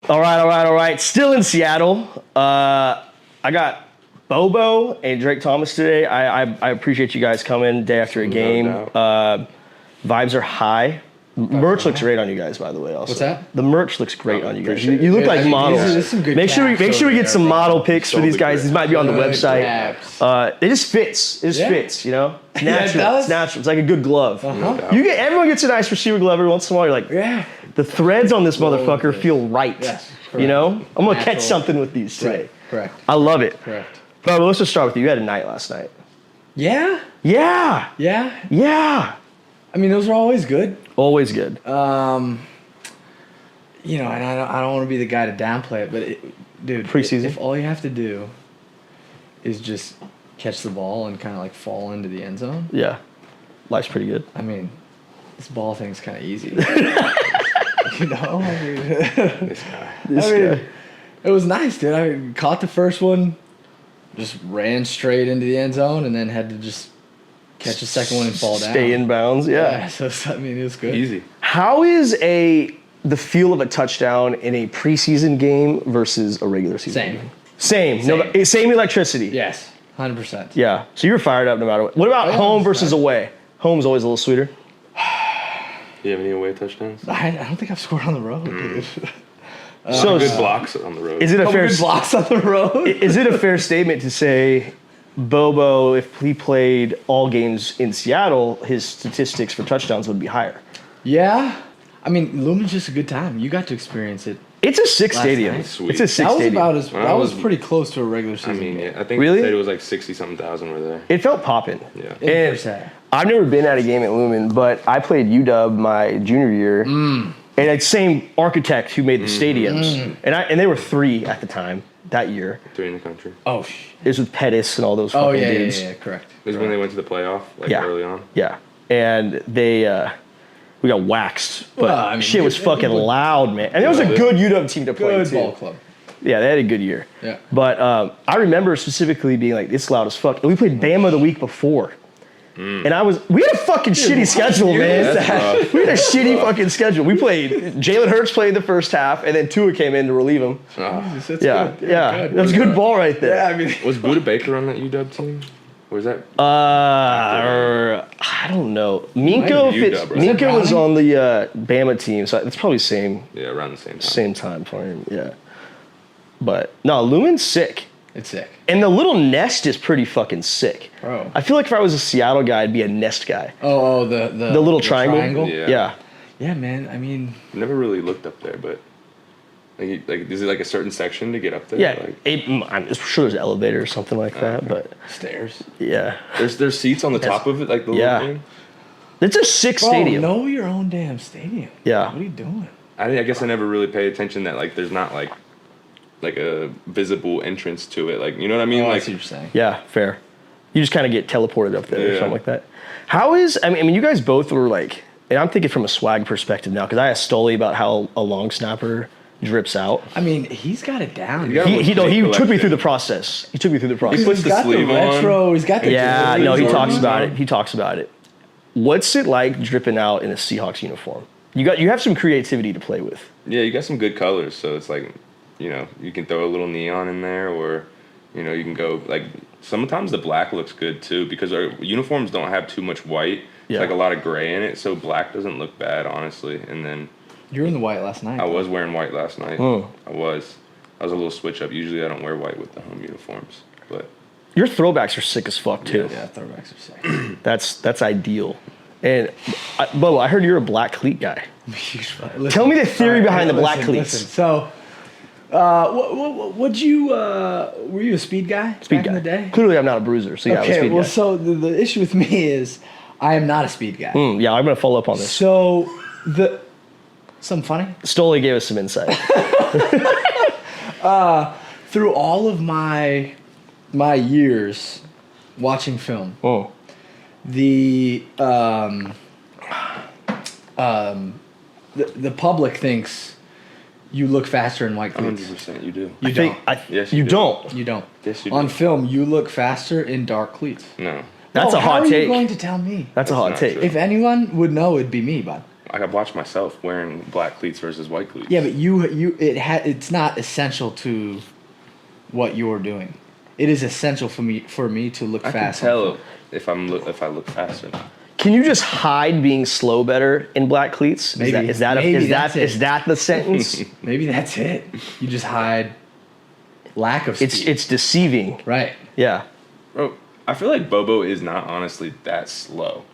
All right. Still in Seattle. I got Bobo and Drake Thomas today. I appreciate you guys coming day after a game. Vibes are high. Merch looks great on you guys, by the way. Also, what's that? The merch looks great on you guys. You look like models. Make sure we get some model pics for these guys. These might be on the website. It just fits. It just fits. You know, it's natural. It's natural. It's like a good glove. Everyone gets a nice receiver glove every once in a while. You're like, the threads on this motherfucker feel right. Yes, you know, I'm gonna catch something with these today. Correct. I love it. Correct. But let's just start with you. You had a night last night. Yeah. I mean, those are always good. Always good. You know, and I don't want to be the guy to downplay it, but dude, preseason. If all you have to do is just catch the ball and kind of like fall into the end zone. Yeah, life's pretty good. I mean, this ball thing's kind of easy. You know, this guy. It was nice, dude. I caught the first one, just ran straight into the end zone, and then had to just catch the second one and fall down. Stay in bounds, yeah. So I mean, it was good. Easy. How is the feel of a touchdown in a preseason game versus a regular season game? Same. No, same electricity. Yes, 100%. Yeah. So you were fired up no matter what. What about home versus away? Home's always a little sweeter. Do you have any away touchdowns? I don't think I've scored on the road, dude. So good blocks on the road. Is it a fair good blocks on the road? Is it a fair statement to say Bobo, if he played all games in Seattle, his statistics for touchdowns would be higher? Yeah. I mean, Lumen's just a good time. You got to experience it. It's a sick stadium. Sweet. It's a sick stadium. That was pretty close to a regular season. I mean, game. I think really? it was like 60-something thousand were there. It felt popping. Yeah. And I've never been at a game at Lumen, but I played UW my junior year. And it's same architect who made the stadiums. And they were 3 at the time that year. 3 in the country. Oh, it was with Pettis and all those fucking dudes. Yeah, correct. It was when they went to the playoff, early on. Yeah. And we got waxed. But shit was fucking loud, man. And it was a good UW team to play, too. Good ball club. Yeah, they had a good year. Yeah. But I remember specifically being like, it's loud as fuck. And we played Bama the week before. And we had a fucking shitty schedule, man. We had a shitty fucking schedule. We played, Jalen Hurts played the first half, and then Tua came in to relieve him. That's Good. Good. That was a good ball right there. Yeah, I mean, was Buda Baker on that UW team? Or was that? I don't know. Minka was on the Bama team, so it's probably same. Yeah, around the same time. Same time for him, yeah. But no, Lumen's sick. It's sick. And the little nest is pretty fucking sick. Bro. I feel like if I was a Seattle guy, I'd be a nest guy. Oh, the little triangle? Yeah. Yeah, man. I mean, I never really looked up there, but is it like a certain section to get up there? Yeah, I'm sure there's an elevator or something like that, but stairs. Yeah. There's seats on the top of it, like the little thing. It's a sick stadium. Know your own damn stadium. Yeah. What are you doing? I guess I never really paid attention that there's not like a visible entrance to it, you know what I mean? I see what you're saying. Yeah, fair. You just kind of get teleported up there or something like that. I mean, you guys both were and I'm thinking from a swag perspective now, because I asked Stoley about how a long snapper drips out. I mean, he's got it down. He took me through the process. He puts the sleeve on. Retro. He's got the he talks about it. He talks about it. What's it like dripping out in a Seahawks uniform? You have some creativity to play with. Yeah, you got some good colors, so it's you can throw a little neon in there, or you can go sometimes the black looks good too, because our uniforms don't have too much white. It's a lot of gray in it, so black doesn't look bad, honestly. And then you were in the white last night. I was wearing white last night. Oh. I was a little switch up. Usually I don't wear white with the home uniforms, but your throwbacks are sick as fuck too. Yeah, throwbacks are sick. That's ideal. And Bobo, I heard you're a black cleat guy. Tell me the theory behind the black cleats. So, were you a speed guy back in the day? Clearly, I'm not a bruiser, so yeah, I'm a speed guy. So the issue with me is I am not a speed guy. Yeah, I'm gonna follow up on this. So something funny? Stoley gave us some insight. Through all of my years watching film, the public thinks you look faster in white cleats. 100% you do. You don't. Yes, you don't. You don't. Yes, you do. On film, you look faster in dark cleats. No. That's a hot take. How are you going to tell me? That's a hot take. If anyone would know, it'd be me, bud. watched myself wearing black cleats versus white cleats. Yeah, but it's not essential to what you're doing. It is essential for me to look fast. I can tell if I look faster. Can you just hide being slow better in black cleats? Maybe. Is that the sentence? Maybe that's it. You just hide lack of speed. It's deceiving. Right. Yeah. Bro, I feel like Bobo is not honestly that slow.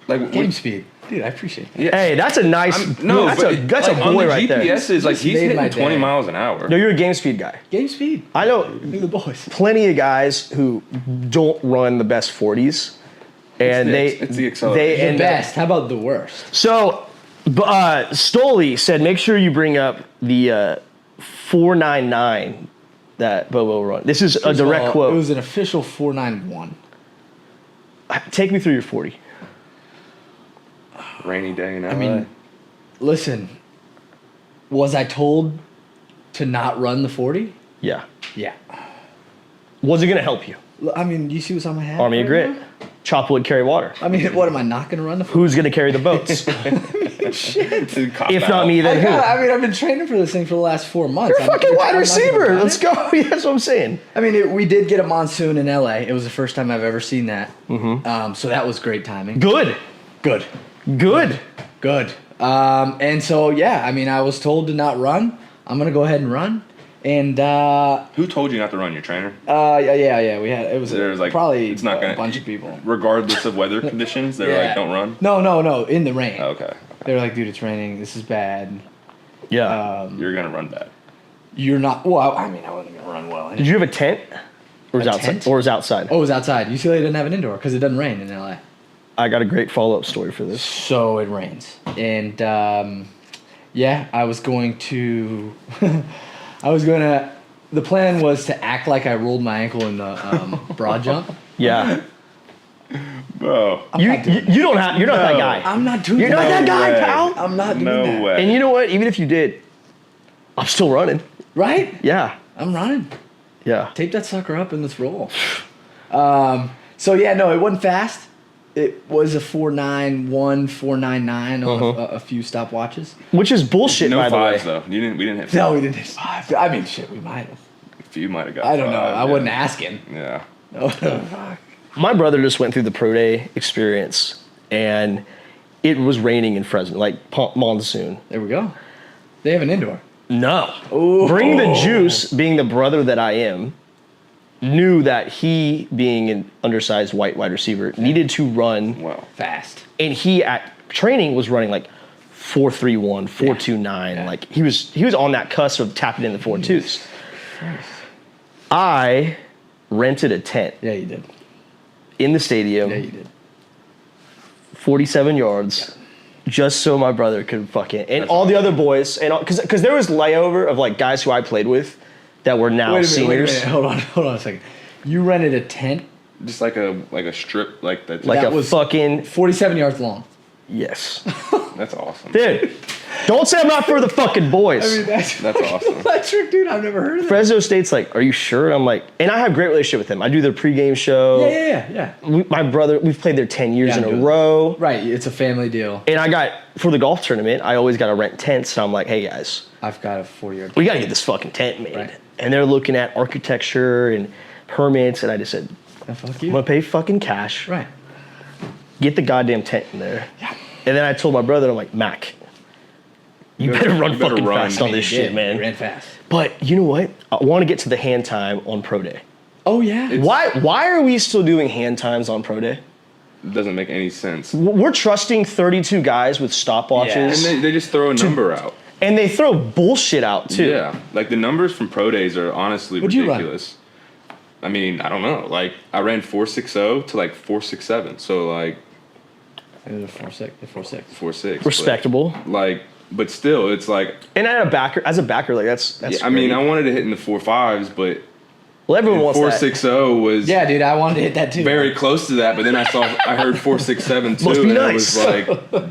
Like Game speed. Dude, I appreciate that. Yeah. Hey, that's a nice. That's a boy right there. GPS is like he's hitting 20 miles an hour. No, you're a game speed guy. Game speed. I know Look at the boys. plenty of guys who don't run the best 40s, and it's the acceleration. The best. How about the worst? So, Stoli said, make sure you bring up the 499 that Bobo run. This is a direct quote. It was an official 491. Take me through your 40. Rainy day in LA. I mean, listen, was I told to not run the 40? Yeah. Yeah. Was it going to help you? I mean, you see what's on my hat? Army of right Grit. now? Chop wood, carry water. I mean, what am I not going to run the 40? Who's going to carry the boats? Shit. If not me, then who? I've been training for this thing for the last 4 months. You're a fucking wide receiver. Let's go. Yeah, that's what I'm saying. I mean, we did get a monsoon in LA. It was the first time I've ever seen that. Mm-hmm. So that was great timing. Good. And so, yeah, I mean, I was told to not run. I'm going to go ahead and run. And who told you not to run? Your trainer? Yeah. We had probably it's not gonna, a bunch of people. Regardless of weather conditions, they were like, "Don't run." No, in the rain. Oh, okay. They were like, "Dude, it's raining. This is bad." Yeah. You're gonna run bad. You're not. Well, I mean, I wasn't gonna run well. Anyway. Did you have a tent? Or was outside? Tent? Or was outside? Oh, it was outside. UCLA didn't have an indoor because it doesn't rain in LA. I got a great follow-up story for this. So it rains, and I was going to. The plan was to act like I rolled my ankle in the broad jump. Yeah. Bro. You're not that guy. I'm not doing You're that. not that guy, way. pal. I'm not doing No that. way. And you know what? Even if you did, I'm still running. Right? Yeah. I'm running. Yeah. Tape that sucker up and let's roll. It wasn't fast. It was a 491, 499 on a few stopwatches. Which is bullshit, No by the way. fives though. We didn't hit fives. No, we didn't hit 5. I mean, shit, we might have. If you might have got. I don't know. five, I wasn't asking. Yeah. No, fuck. My brother just went through the pro day experience, and it was raining in Fresno, like monsoon. There we go. They have an indoor. No. Ooh. Bring the Juice, being the brother that I am, knew that he, being an undersized wide receiver, needed to run Fast. And he at training was running like 4.31, 4.29. Yeah. Like he was on that cusp of tapping in the 4.2s. I rented a tent. Yeah, you did. In the stadium. Yeah, you did. 47 yards. Just so my brother could fucking and all the other boys and because there was layover of like guys who I played with that were now seniors. Wait a minute. Hold on a second. You rented a tent? Just like a strip like that. Like that a was fucking 47 yards long. Yes. That's awesome. Dude, don't say I'm not for the fucking boys. I mean, that's awesome. electric, dude. I've never heard of that. Fresno State's like, are you sure? And I'm like, and I have a great relationship with him. I do their pregame show. Yeah. My brother, we've played there 10 years in a dude. row. Right, it's a family deal. And I got, for the golf tournament, I always got to rent tents. So I'm like, hey guys, I've got a 40-yard. we got to get this fucking tent made. Right. And they're looking at architecture and permits. And I just said, Fuck I'm you. going to pay fucking cash. Right. Get the goddamn tent in there. Yeah. And then I told my brother, I'm like, Mac, you better run fucking fast on this shit, man. You ran fast. But you know what? I want to get to the hand time on pro day. Oh, yeah. Why are we still doing hand times on pro day? It doesn't make any sense. We're trusting 32 guys with stopwatches. And they just throw a number out. And they throw bullshit out too. Yeah. Like the numbers from pro days are honestly What'd you run? ridiculous. I mean, I don't know. Like I ran 4.60 to like 4.67. So like It was a 4.6. 4.6. Respectable. But still, it's like. And as a backer, like that's. Yeah, I mean, I wanted to hit in the 4.5s, but. Well, everyone wants 4.60 was. Yeah, dude, I wanted to hit that too. Very close to that, but then I heard 4.67 too, Must be and nice. it was like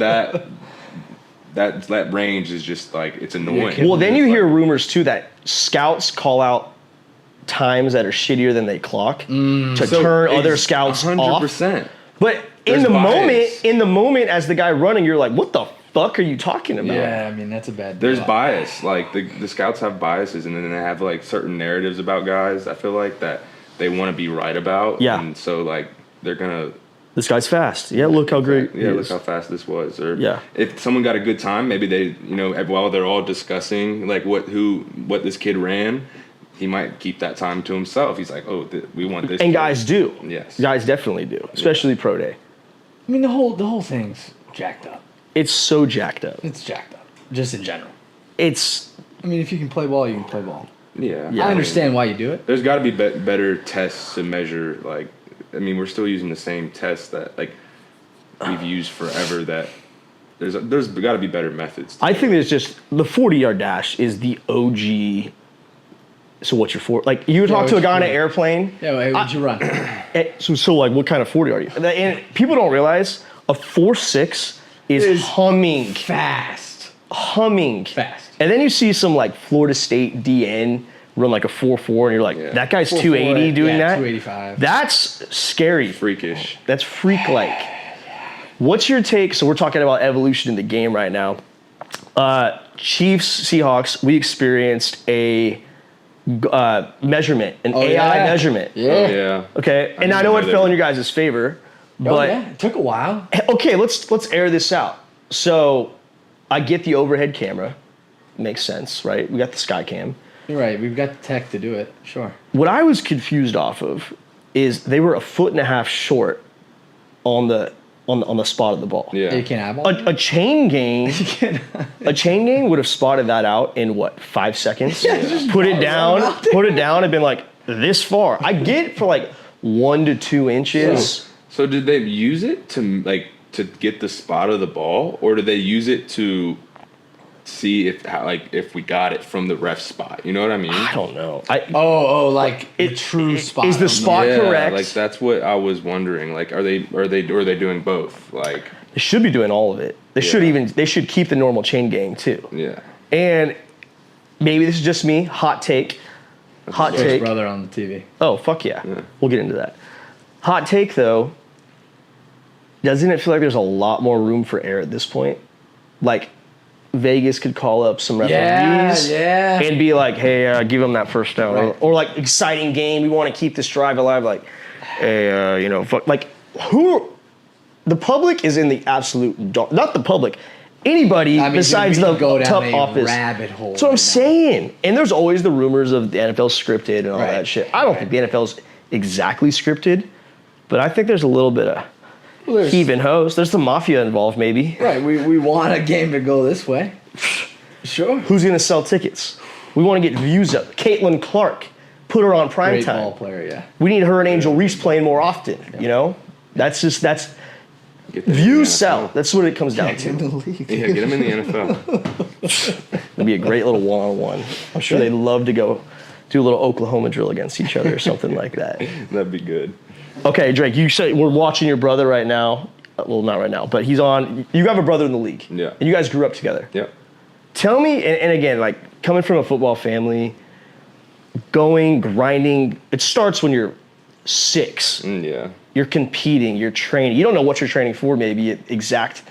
that range is just like it's annoying. Well, then you hear rumors too that scouts call out times that are shittier than they clock to turn other scouts 100%. off. But There's bias. in the moment, as the guy running, you're like, what the fuck are you talking about? Yeah, I mean, that's a bad There's deal. bias. Like, the scouts have biases, and then they have, like, certain narratives about guys, I feel like, that they want to be right about. Yeah. And so, like, they're going to... This guy's fast. Yeah, look how great he look is. how fast this was. Or Yeah. if someone got a good time, maybe they, while they're all discussing, like, what this kid ran, he might keep that time to himself. He's like, oh, we want this. And kid. guys do. Yes. Guys definitely do, especially pro day. I mean, the whole thing's jacked up. It's so jacked up. It's jacked up, just in general. It's... I mean, if you can play ball, you can play ball. Yeah. Yeah. I understand why you do it. There's got to be better tests to measure, like, I mean, we're still using the same tests that, like, we've used forever. That there's got to be better methods. I think there's just... The 40-yard dash is the OG... So what's your 40? Like, you talk to a guy on an airplane... Yeah, hey, what'd you run? So like, what kind of 40 are you? And people don't realize a 4.6 is humming. Fast. Humming. Fast. And then you see some, like, Florida State DN run, like, a 4.4, and you're like, that guy's 280 doing that? 285. That's scary. Freakish. That's freak-like. What's your take? So we're talking about evolution in the game right now. Chiefs, Seahawks, we experienced a measurement, an AI measurement. Yeah. Oh, yeah. Okay, and I know it fell in your guys' favor, but it took a while. okay, let's air this out. So I get the overhead camera, makes sense, right? We got the sky cam. You're right. We've got the tech to do it. Sure. What I was confused off of is they were 1.5 feet short on the spot of the ball. Yeah. You can't eyeball. A chain gang, would have spotted that out in what, 5 seconds? Put it down, and been like this far. I get for like 1 to 2 inches. So did they use it to get the spot of the ball, or did they use it to see if we got it from the ref spot? You know what I mean? I don't know. The true spot. Is the spot correct? Like, that's what I was wondering. Like, are they doing both? Like, They should be doing all of it. They should keep the normal chain gang too. yeah. And maybe this is just me. Hot take. His brother on the TV. Oh, fuck yeah. We'll get into that. Hot take though. Doesn't it feel like there's a lot more room for error at this point? Like, Vegas could call up some referees and be like, hey, give them that first down. Right. Or like, exciting game. We want to keep this drive alive. Like, hey, fuck. Like, the public is in the absolute dark. Not the public. Anybody besides the top office. Rabbit hole. That's what I'm saying. And there's always the rumors of the NFL scripted and all that shit. I don't think the NFL's exactly scripted, but I think there's a little bit of heave and hose. There's the mafia involved, maybe. Right. We want a game to go this way. Sure. Who's going to sell tickets? We want to get views up. Caitlin Clark, put her on primetime. Great ball player, yeah. We need her and Angel Reese playing more often. You know, that's views sell. That's what it comes down to. In the league. Yeah, get them in the NFL. It'd be a great little one-on-one. I'm sure they'd love to go do a little Oklahoma drill against each other or something like that. That'd be good. Okay, Drake, you said we're watching your brother right now. Well, not right now, but he's on. You have a brother in the league. Yeah. And you guys grew up together. Yep. Tell me, and again, like, coming from a football family, grinding, it starts when you're 6. Yeah. You're competing, you're training. You don't know what you're training for maybe at exact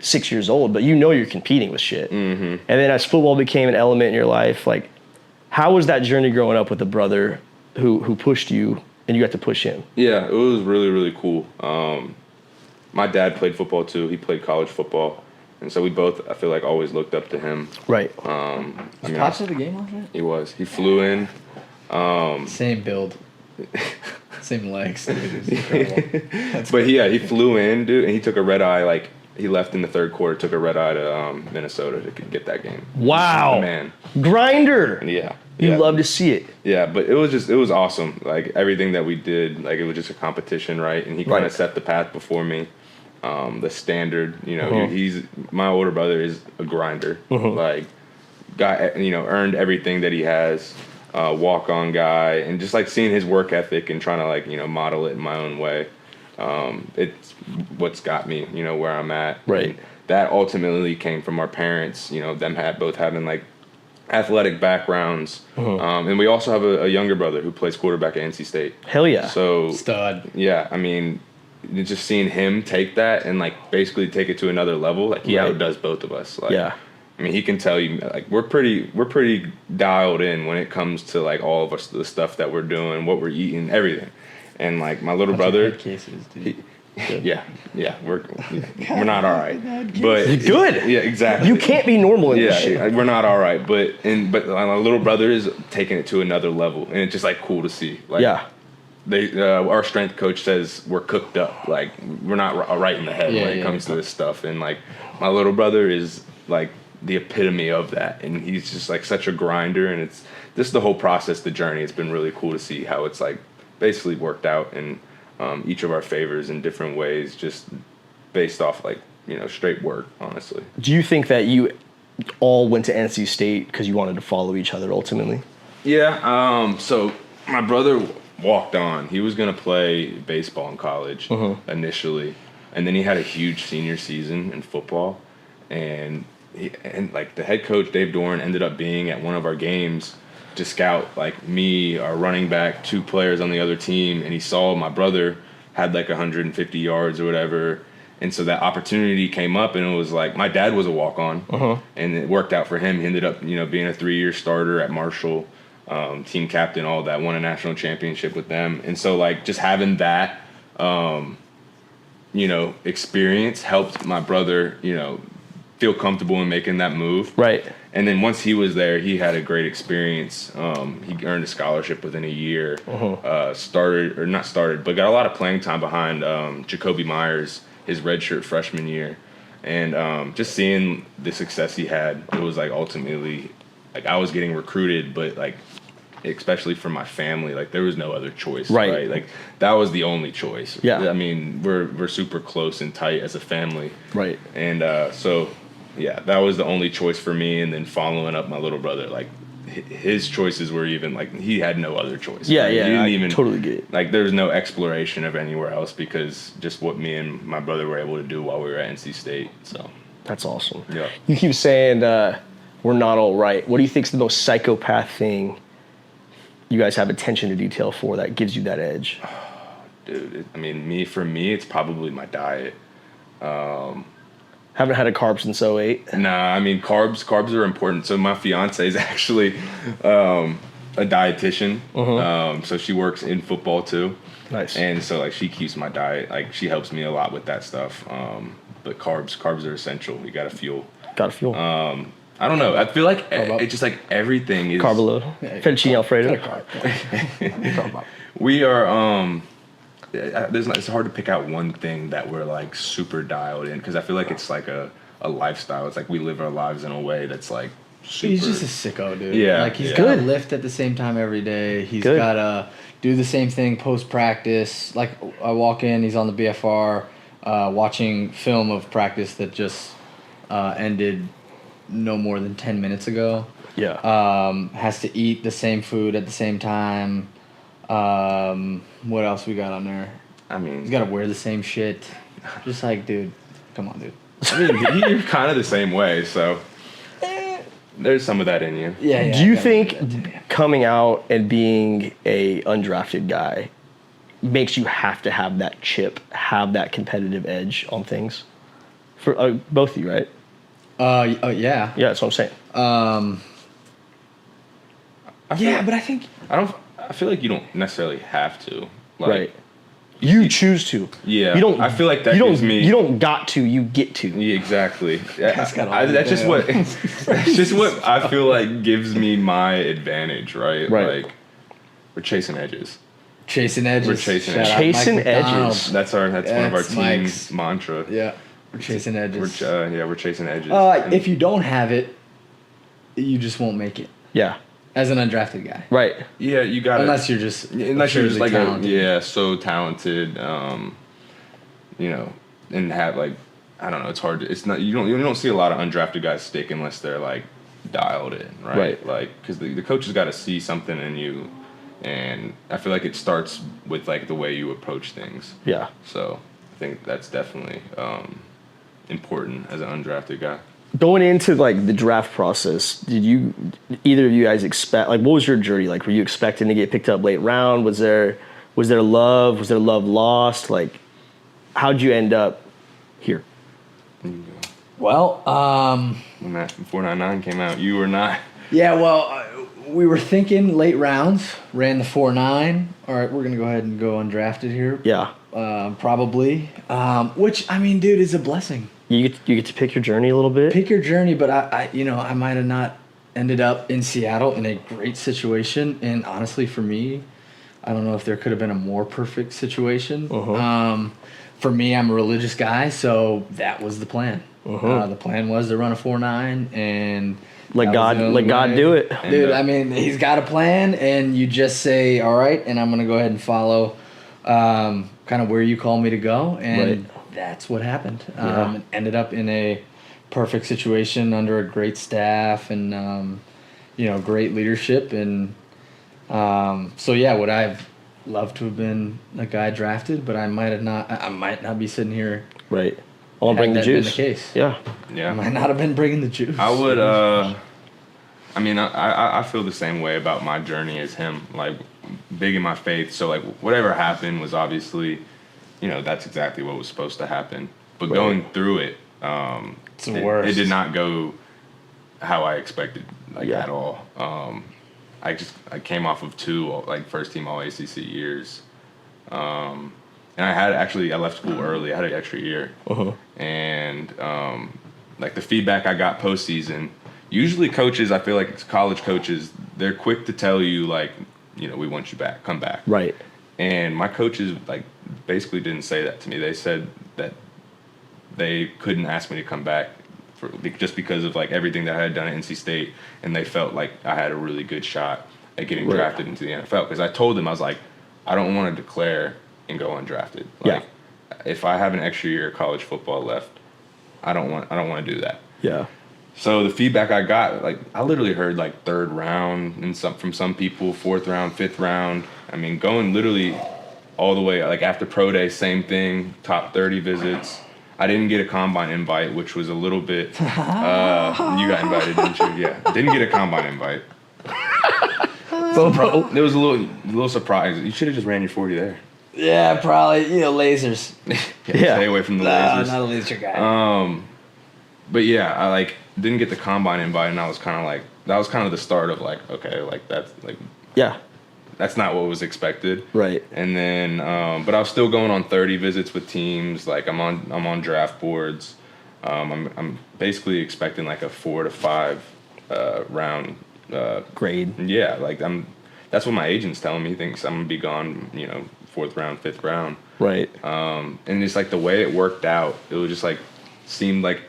6 years old, but you know you're competing with shit. Mm-hmm. And then as football became an element in your life, like, how was that journey growing up with a brother who pushed you and you got to push him? Yeah, it was really, really cool. My dad played football too. He played college football. And so we both, I feel like, always looked up to him. Right. Pops at the game last night? He was. He flew in. Same build. Same legs. Dude. But yeah, he flew in, dude, and he took a red eye. Like, he left in the third quarter, took a red eye to Minnesota to get that game. Wow. Man. Grinder. Yeah. You love to see it. Yeah, but it was awesome. Like, everything that we did, like, it was just a competition, right? And he kind of set the path before me. The standard, he's my older brother is a grinder. Like, earned everything that he has. Walk-on guy, and just like seeing his work ethic and trying to, like, model it in my own way. It's what's got me, where I'm at. Right. And that ultimately came from our parents. Them both having, like, athletic backgrounds. And we also have a younger brother who plays quarterback at NC State. Hell yeah. So Stud. Yeah, I mean, just seeing him take that and like basically take it to another level, like he outdoes both of us. Like, I mean, he can tell you like we're pretty dialed in when it comes to like all of us, the stuff that we're doing, what we're eating, everything. And like my little brother, cases, dude. We're not all right, but good. Yeah, exactly. You can't be normal in this shit. We're not all right, but my little brother is taking it to another level, and it's just like cool to see. Like, our strength coach says we're cooked up, like we're not right in the head when it comes to this stuff, and like my little brother is like the epitome of that, and he's just like such a grinder, and it's just the whole process, the journey. It's been really cool to see how it's like basically worked out in each of our favors in different ways, just based off like straight work, honestly. Do you think that you all went to NC State because you wanted to follow each other ultimately? Yeah. So my brother walked on. He was gonna play baseball in college initially, and then he had a huge senior season in football, and like the head coach Dave Doran ended up being at one of our games to scout like me, our running back, 2 players on the other team, and he saw my brother had like 150 yards or whatever, and so that opportunity came up, and it was like my dad was a walk-on, and it worked out for him. He ended up being a 3-year starter at Marshall, team captain, all that, won a national championship with them, and so like just having that experience helped my brother feel comfortable in making that move. Right. And then once he was there, he had a great experience. He earned a scholarship within a year. But got a lot of playing time behind Jacoby Myers, his redshirt freshman year. And just seeing the success he had, it was like ultimately, like I was getting recruited, but like especially for my family, like there was no other choice. Right. Like that was the only choice. Yeah. I mean, we're super close and tight as a family. Right. And so. Yeah, that was the only choice for me, and then following up my little brother, like his choices were even like he had no other choice. Yeah, right? yeah, he didn't I even totally get it. Like there was no exploration of anywhere else because just what me and my brother were able to do while we were at NC State. So that's awesome. Yeah, you keep saying we're not all right. What do you think's the most psychopath thing you guys have attention to detail for that gives you that edge? Dude, for me, it's probably my diet. Haven't had a carb since 08. Nah, I mean, carbs are important. So my fiance is actually a dietitian. So she works in football too. Nice. And so like she keeps my diet, like she helps me a lot with that stuff. But carbs are essential. You gotta fuel. I don't know. I feel like it's just like everything is carb load. Fettuccine Alfredo. We are it's hard to pick out one thing that we're like super dialed in because I feel like it's like a lifestyle. It's like we live our lives in a way that's like super. He's just a sicko, dude. Yeah, like he's gotta lift at the same time every day. He's gotta do the same thing post practice. Like I walk in, he's on the BFR, watching film of practice that just ended no more than 10 minutes ago. Yeah. Has to eat the same food at the same time. What else we got on there? I mean, he's got to wear the same shit. Just like, dude, come on, dude. I mean, you're kind of the same way, so there's some of that in you. Yeah. Do you think coming out and being a undrafted guy makes you have to have that chip, have that competitive edge on things? For both of you, right? Yeah. Yeah, that's what I'm saying. But I think I feel like you don't necessarily have to. Like, right. You choose to. Yeah. You don't. I feel like that gives me. You don't got to. You get to. Yeah, exactly. That's just what. That's just what I feel like gives me my advantage, right? Right. Like, we're chasing edges. Chasing edges. We're chasing edges. Chasing edges. That's one of our team's mantra. Yeah. We're chasing edges. We're chasing edges. If you don't have it, you just won't make it. Yeah. As an undrafted guy. Right. Yeah, you got unless you're just like talented. so talented, and have like I don't know, it's hard to, it's not you don't see a lot of undrafted guys stick unless they're like dialed in, right? Like cuz the coach has got to see something in you, and I feel like it starts with like the way you approach things. Yeah. So, I think that's definitely important as an undrafted guy. Going into like the draft process, did either of you guys expect, like, what was your journey like? Were you expecting to get picked up late round? Was there love? Was there love lost? Like, how'd you end up here? Well, when that 499 came out, you were not. Yeah, well, we were thinking late rounds, ran the 4.9. All right, we're going to go ahead and go undrafted here. Yeah. Probably. Which, I mean, dude, is a blessing. You get to pick your journey a little bit. Pick your journey, but I might have not ended up in Seattle in a great situation. And honestly, for me, I don't know if there could have been a more perfect situation. For me, I'm a religious guy, so that was the plan. The plan was to run a 4.9 and let God do it. Dude, I mean, he's got a plan, and you just say, all right, and I'm going to go ahead and follow kind of where you call me to go. And that's what happened. And ended up in a perfect situation under a great staff and, great leadership. And would I have loved to have been a guy drafted, but I might not be sitting here. Right. I'll bring the juice. Been the case. Yeah. I might not have been bringing the juice. I would, I feel the same way about my journey as him, like big in my faith. So like whatever happened was obviously, that's exactly what was supposed to happen. But going through it, it's the worst. It did not go how I expected, at all. I came off of 2 first team All ACC years. And I left school early. I had an extra year. And the feedback I got postseason, usually coaches, I feel like it's college coaches, they're quick to tell you we want you back, come back. Right. And my coaches basically didn't say that to me. They said that they couldn't ask me to come back just because of everything that I had done at NC State, and they felt like I had a really good shot at getting drafted into the NFL. Because I told them, I was like, I don't want to declare and go undrafted. If I have an extra year of college football left, I don't want to do that. Yeah. So the feedback I got, I literally heard third round and from some people, 4th round, 5th round. I mean, going literally all the way after pro day, same thing, top 30 visits. I didn't get a combine invite, which was a little bit. You got invited, didn't you? Yeah, didn't get a combine invite. Bobo. It was a little surprise. You should have just ran your 40 there. Yeah, probably. lasers. Stay away from the lasers. No, not a laser guy. But yeah, I didn't get the combine invite, and I was kind of that was kind of the start of that's that's not what was expected. Right. And then, but I was still going on 30 visits with teams. I'm on draft boards. I'm basically expecting a 4 to 5 round grade. Yeah, that's what my agent's telling me. He thinks I'm gonna be gone, 4th round, 5th round. Right. And it's the way it worked out. It was just seemed like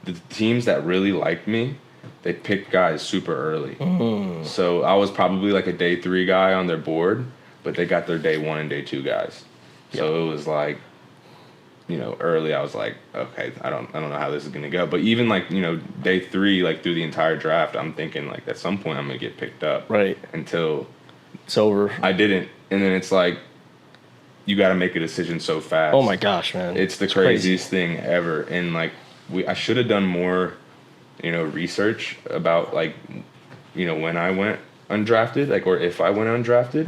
the teams that really liked me, they picked guys super early. So I was probably a day 3 guy on their board, but they got their day 1 and day 2 guys. So it was early I was okay, I don't know how this is gonna go. But even day 3, through the entire draft, I'm thinking at some point I'm gonna get picked up. Right. Until it's over. I didn't, and then it's you got to make a decision so fast. Oh my gosh, man! It's the craziest thing ever, and I should have done more, research about when I went undrafted, or if I went undrafted.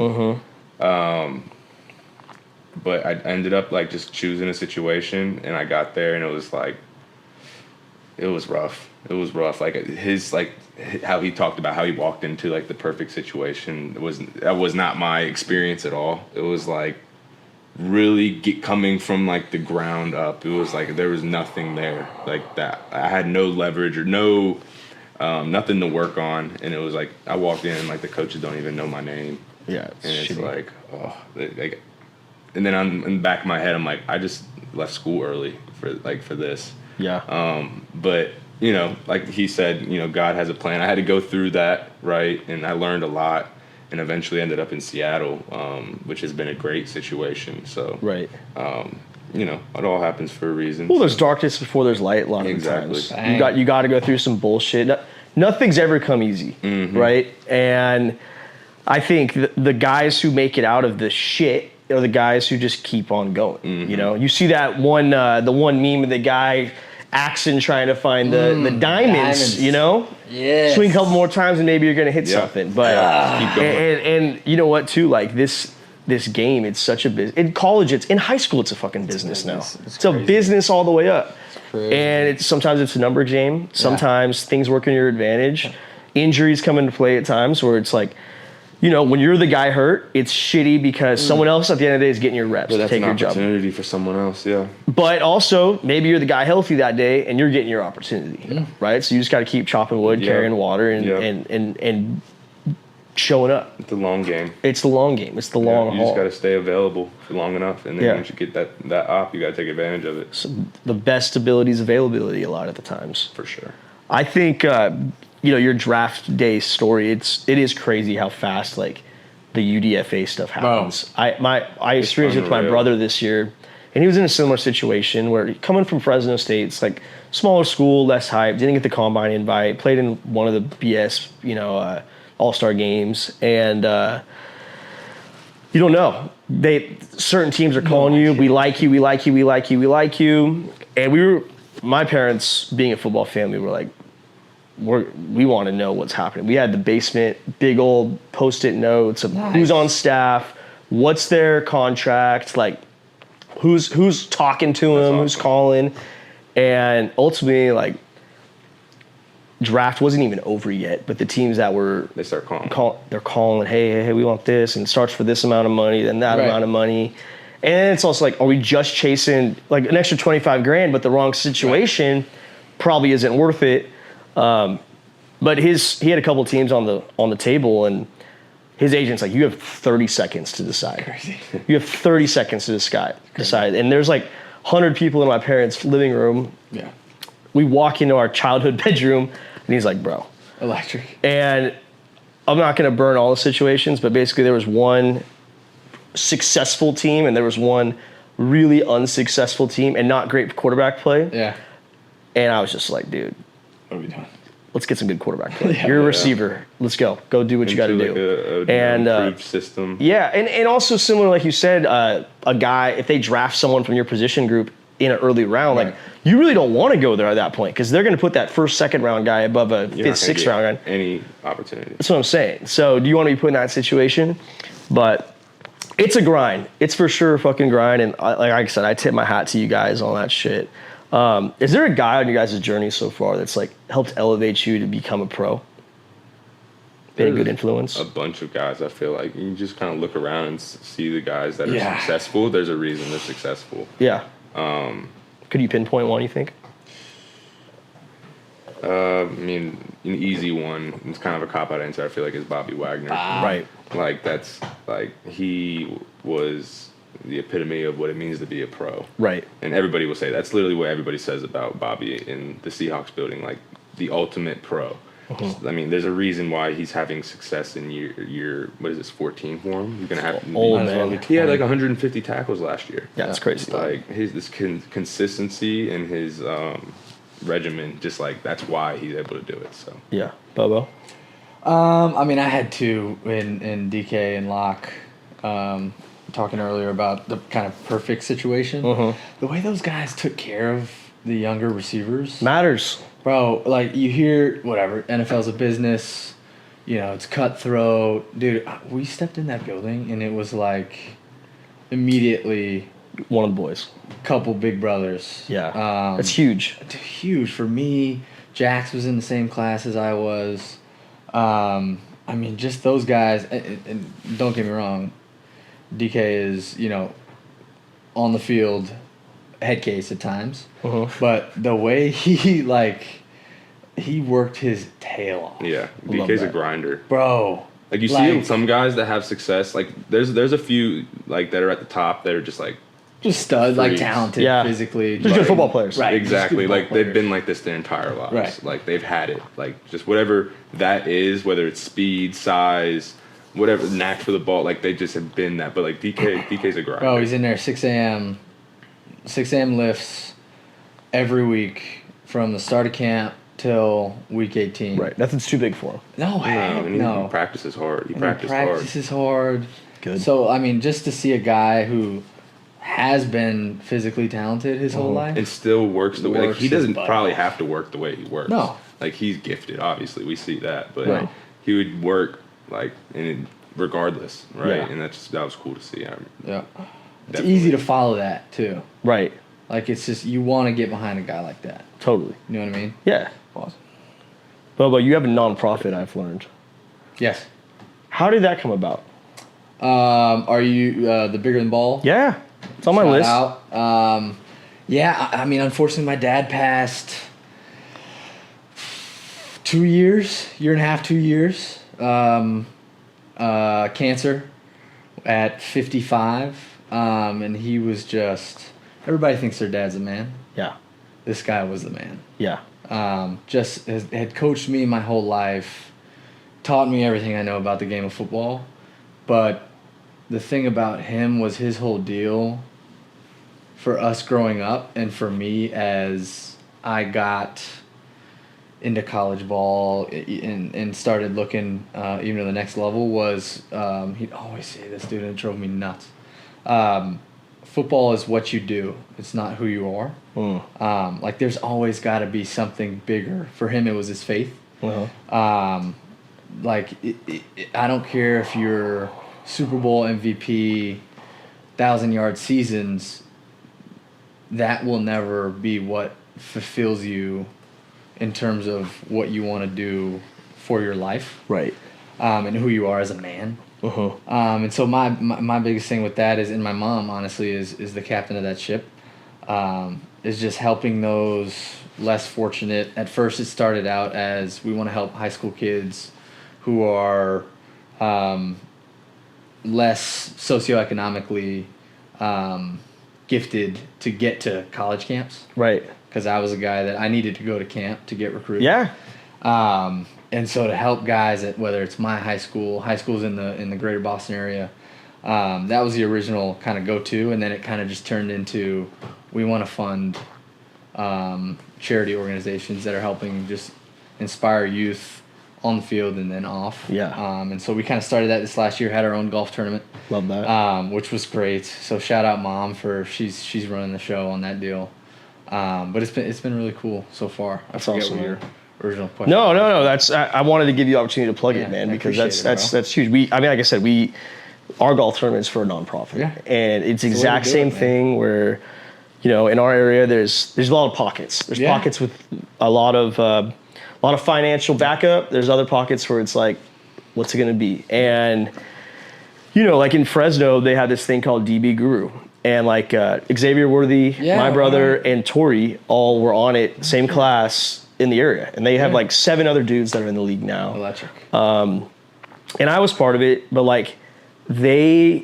But I ended up just choosing a situation, and I got there, and it was it was rough. It was rough. His how he talked about how he walked into the perfect situation. That was not my experience at all. It was really coming from the ground up. It was there was nothing there that. I had no leverage or no nothing to work on, and it was I walked in and the coaches don't even know my name. Yeah, and it's and then in the back of my head, I'm I just left school early for this. Yeah. But he said, God has a plan. I had to go through that, right, and I learned a lot. And eventually ended up in Seattle, which has been a great situation. So, right. It all happens for a reason. Well, there's darkness before there's light. A lot of times, you got to go through some bullshit. Nothing's ever come easy, right? And I think the guys who make it out of the shit are the guys who just keep on going. You see that one, the one meme of the guy axing trying to find the diamonds. Yeah. Swing a couple more times and maybe you're gonna hit something. But keep going. And you know what too? This this game. It's such a business. In college, in high school, it's a fucking business now. It's a business all the way up. And sometimes it's a number game. Sometimes things work in your advantage. Injuries come into play at times where it's like, you know, when you're the guy hurt, it's shitty because someone else at the end of the day is getting your reps to take your job. That's an opportunity for someone else, yeah. But also, maybe you're the guy healthy that day and you're getting your opportunity, right? So you just got to keep chopping wood, carrying water, and showing up. It's the long game. It's the long game. It's the long haul. You just got to stay available for long enough, and then once you get that op, you got to take advantage of it. So the best ability is availability a lot of the times. For sure. I think, you know, your draft day story, it is crazy how fast, like, the UDFA stuff happens. I experienced it with my brother this year, and he was in a similar situation where coming from Fresno State, it's like smaller school, less hype, didn't get the combine invite, played in one of the BS, you know, all-star games, and you don't know. Certain teams are calling you, we like you, we like you, we like you, we like you. And my parents, being a football family, were like, we want to know what's happening. We had the basement, big old Post-it notes of who's on staff, what's their contract, like who's talking to him, who's calling. And ultimately, like, draft wasn't even over yet, but the teams that were they start calling. They're calling, hey, we want this, and it starts for this amount of money, then that amount of money. And it's also like, are we just chasing like an extra $25,000, but the wrong situation probably isn't worth it. But he had a couple teams on the table, and his agent's like, you have 30 seconds to decide. Crazy. You have 30 seconds to decide. And there's like 100 people in my parents' living room. Yeah. We walk into our childhood bedroom, and he's like, bro. Electric. And I'm not going to burn all the situations, but basically there was one successful team and there was one really unsuccessful team and not great quarterback play. Yeah. And I was just like, dude, what are we doing? Let's get some good quarterback play. You're a receiver. Let's go. Go do what you got to do. And improved system. Yeah, and also similar, like you said, a guy, if they draft someone from your position group in an early round, like, you really don't want to go there at that point because they're going to put that first, second round guy above a fifth, sixth round guy. Any opportunity. That's what I'm saying. So do you want to be put in that situation? But it's a grind. It's for sure a fucking grind. And like I said, I tip my hat to you guys on that shit. Is there a guy on your guys' journey so far that's like helped elevate you to become a pro? Been a good influence? A bunch of guys, I feel like. You just kind of look around and see the guys that are successful. There's a reason they're successful. Yeah. Could you pinpoint one, you think? I mean, an easy one, it's kind of a cop-out answer, I feel like, is Bobby Wagner. Right. Like, that's, like, he was the epitome of what it means to be a pro. Right. And everybody will say, that's literally what everybody says about Bobby in the Seahawks building, like, the ultimate pro. I mean, there's a reason why he's having success in year what is this, 14 for him? He's gonna have he had like 150 tackles last year. Yeah, that's crazy. Like this consistency and his regimen, just like that's why he's able to do it. So yeah, Bobo. I mean, I had two in DK and Locke. Talking earlier about the kind of perfect situation. The way those guys took care of the younger receivers matters. Bro, like, you hear, whatever, NFL's a business, you know, it's cutthroat. Dude, we stepped in that building, and it was, like, immediately... One of the boys. Couple big brothers. Yeah, that's huge. Huge. For me, Jax was in the same class as I was. I mean, just those guys, and don't get me wrong, DK is, you know, on the field... head case at times, but the way he worked his tail off. Yeah, DK's a grinder, bro. Like you see some guys that have success. Like there's a few like that are at the top that are just stud, freaks. Like talented, physically, just good football players. Right, exactly. Like they've been like this their entire lives. Right. Like they've had it. Like just whatever that is, whether it's speed, size, whatever, knack for the ball. Like they just have been that. But like DK's a grinder. Oh, he's in there 6 a.m. 6 a.m. lifts every week from the start of camp till week 18. Right. Nothing's too big for him. No. He practices hard. He practices hard. Good. So, I mean, just to see a guy who has been physically talented his whole life. And still works the way. Like, he doesn't probably have to work the way he works. No. Like, he's gifted, obviously. We see that. But he would work, like, and regardless, right? Yeah. And that was cool to see. Yeah. It's easy to follow that too. Right. Like it's just you want to get behind a guy like that. Totally. You know what I mean? Yeah. Awesome. Bobo, you have a nonprofit, I've learned. Yes. How did that come about? Are you the Bigger Than Ball? Yeah. It's on my list. Out. Yeah, I mean, unfortunately, my dad passed 2 years, year and a half, 2 years. Cancer at 55. And he was just, everybody thinks their dad's a man. Yeah. This guy was the man. Yeah. Just had coached me my whole life, taught me everything I know about the game of football. But the thing about him was his whole deal for us growing up and for me as I got into college ball and started looking even to the next level was he'd always say this, dude, and it drove me nuts. Football is what you do. It's not who you are. Like there's always got to be something bigger. For him, it was his faith. Like I don't care if you're Super Bowl MVP, 1,000-yard seasons. That will never be what fulfills you in terms of what you want to do for your life. Right. And who you are as a man. And so my biggest thing with that is, and my mom honestly is the captain of that ship, is just helping those less fortunate. At first it started out as we want to help high school kids who are less socioeconomically gifted to get to college camps. Right. Because I was a guy that I needed to go to camp to get recruited. Yeah. And so to help guys at whether it's my high schools in the greater Boston area, that was the original kind of go-to, and then it kind of just turned into we want to fund charity organizations that are helping just inspire youth on the field and then off. Yeah. And so we kind of started that this last year, had our own golf tournament. Love that. Which was great. So shout out Mom for she's running the show on that deal. But it's been really cool so far. That's awesome. What your original question. No. That's I wanted to give you the opportunity to plug it, man, because that's huge. I mean, like I said, our golf tournament's for a nonprofit, and it's the exact same thing where, you know, in our area there's a lot of pockets. There's pockets with a lot of financial backup. There's other pockets where it's like, what's it going to be? And you know, like in Fresno, they have this thing called DB Guru. And like Xavier Worthy, my brother, and Tori all were on it, same class in the area. And they have like 7 other dudes that are in the league now. Electric. And I was part of it, but like there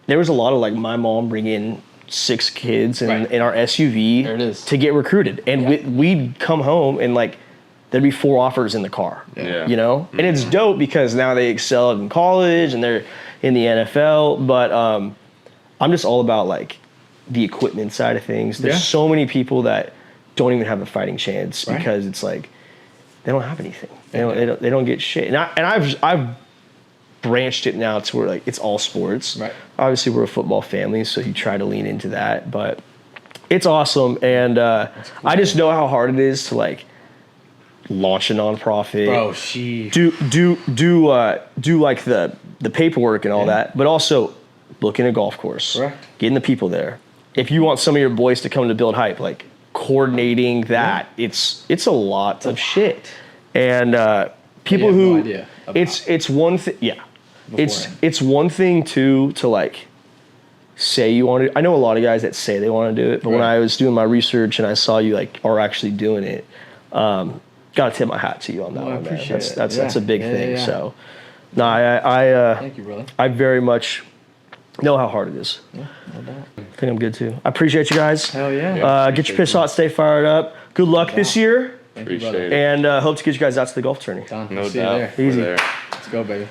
was a lot of like my mom bringing 6 kids in our SUV to get recruited. And we'd come home and like there'd be 4 offers in the car, you know? And it's dope because now they excel in college and they're in the NFL, but I'm just all about like the equipment side of things. There's so many people that don't even have a fighting chance because it's like they don't have anything. They don't get shit. And I've branched it now to where like it's all sports. Right. Obviously we're a football family, so you try to lean into that, but it's awesome. And cool. I just know how hard it is to like launch a nonprofit. Bro, she do like the paperwork and all that, but also booking a golf course, getting the people there. If you want some of your boys to come to build hype, like coordinating that, it's a lot of shit. And people who no idea it's one thing, it's one thing to like say you want to. I know a lot of guys that say they want to do it, but when I was doing my research and I saw you like are actually doing it, gotta tip my hat to you on that one, man. That's a big thing. So no, I thank you, brother. I very much know how hard it is. Yeah, no doubt. I think I'm good too. I appreciate you guys. Hell yeah. Get your piss hot, stay fired up. Good luck this year. Appreciate it. And hope to get you guys out to the golf tourney. Done. No See you doubt. there. Easy. We're there. Let's go, baby.